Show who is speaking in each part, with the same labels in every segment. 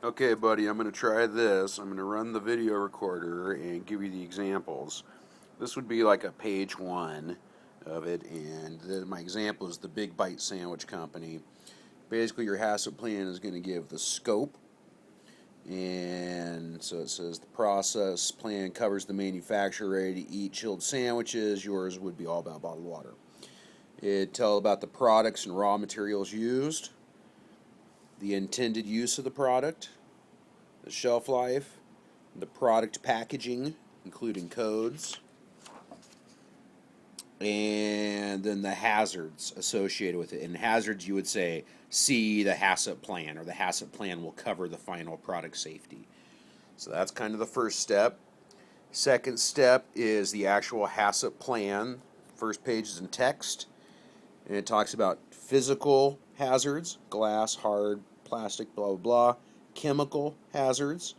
Speaker 1: Okay, buddy, I'm going to try this. I'm going to run the video recorder and give you the examples. This would be like a page one of it, and my example is the Big Bite Sandwich Company. Basically, your HACCP plan is going to give the scope, and so it says the process plan covers the manufacturer ready to eat chilled sandwiches. Yours would be all about bottled water. It tells about the products and raw materials used, the intended use of the product, the shelf life, the product packaging, including codes, and then the hazards associated with it. And hazards, you would say, see the HACCP plan, or the HACCP plan will cover the final product safety. So that's kind of the first step. Second step is the actual HACCP plan. First page is in text, and it talks about physical hazards, glass, hard, plastic, blah, blah, blah, chemical hazards,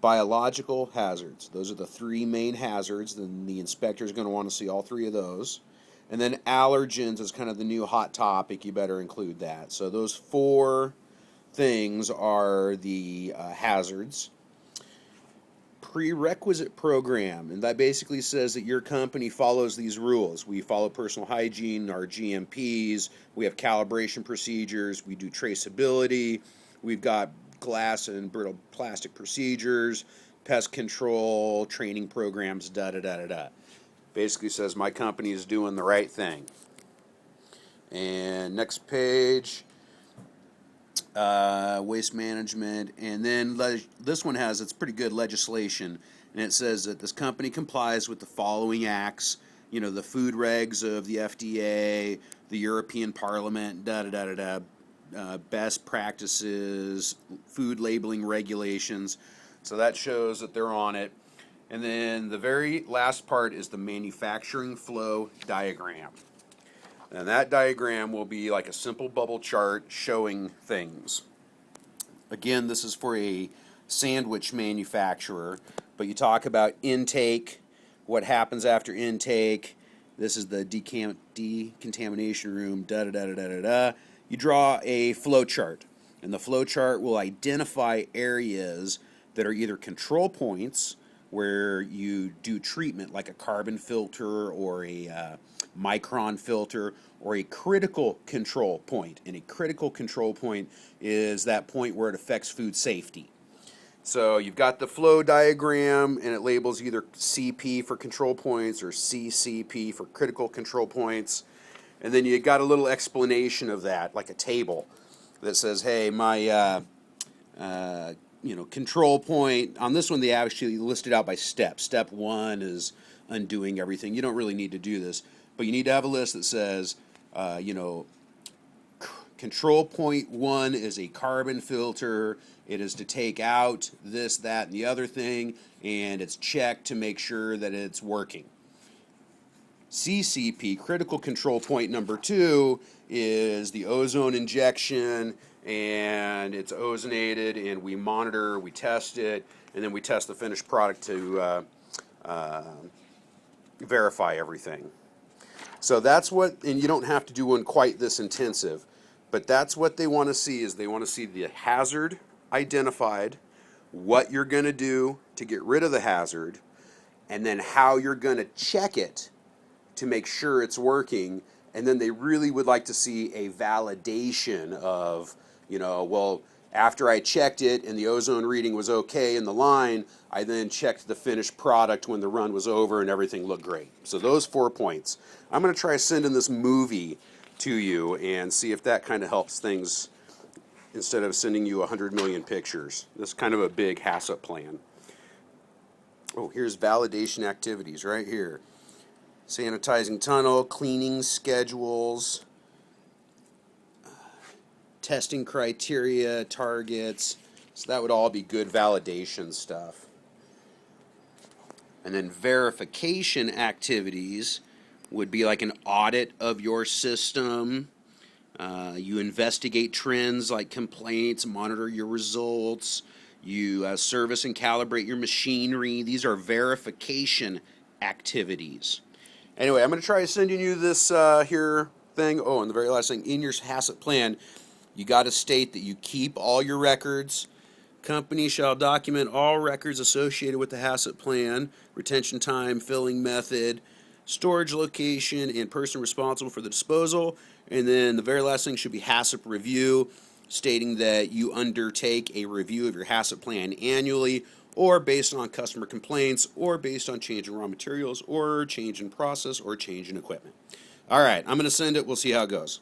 Speaker 1: biological hazards. Those are the three main hazards. Then the inspector is going to want to see all three of those. And then allergens is kind of the new hot topic. You better include that. So those four things are the hazards. Prerequisite program, and that basically says that your company follows these rules. We follow personal hygiene, our GMPs, we have calibration procedures, we do traceability, we've got glass and brittle plastic procedures, pest control, training programs, da-da-da-da-da. Basically says my company is doing the right thing. And next page, waste management, and then this one has, it's pretty good, legislation, and it says that this company complies with the following acts, the food regs of the FDA, the European Parliament, best practices, food labeling regulations. So that shows that they're on it. And then the very last part is the manufacturing flow diagram. And that diagram will be like a simple bubble chart showing things. Again, this is for a sandwich manufacturer, but you talk about intake, what happens after intake. This is the decontamination room, da-da-da-da-da-da. You draw a flow chart, and the flow chart will identify areas that are either control points, where you do treatment like a carbon filter or a micron filter, or a critical control point. And a critical control point is that point where it affects food safety. So you've got the flow diagram, and it labels either CP for control points or CCP for critical control points. And then you got a little explanation of that, like a table that says, hey, my control point, on this one they actually listed out by step. Step one is undoing everything. You don't really need to do this, but you need to have a list that says, control point one is a carbon filter. It is to take out this, that, and the other thing, and it's checked to make sure that it's working. CCP, critical control point number two, is the ozone injection, and it's ozonated, and we monitor, we test it, and then we test the finished product to verify everything. So that's what, and you don't have to do one quite this intensive, but that's what they want to see, is they want to see the hazard identified, what you're going to do to get rid of the hazard, and then how you're going to check it to make sure it's working. And then they really would like to see a validation of, well, after I checked it and the ozone reading was okay in the line, I then checked the finished product when the run was over and everything looked great. So those 4 points. I'm going to try sending this movie to you and see if that kind of helps things instead of sending you 100 million pictures. This is kind of a big HACCP plan. Oh, here's validation activities right here. Sanitizing tunnel, cleaning schedules, testing criteria, targets. So that would all be good validation stuff. And then verification activities would be like an audit of your system. You investigate trends like complaints, monitor your results. You service and calibrate your machinery. These are verification activities. Anyway, I'm going to try sending you this here thing. And the very last thing, in your HACCP plan, you got to state that you keep all your records, Company shall document all records associated with the HACCP plan, retention time, filling method, storage location, and person responsible for the disposal. And then the very last thing should be HACCP review, stating that you undertake a review of your HACCP plan annually, or based on customer complaints, or based on change in raw materials, or change in process, or change in equipment. All right, I'm going to send it. We'll see how it goes.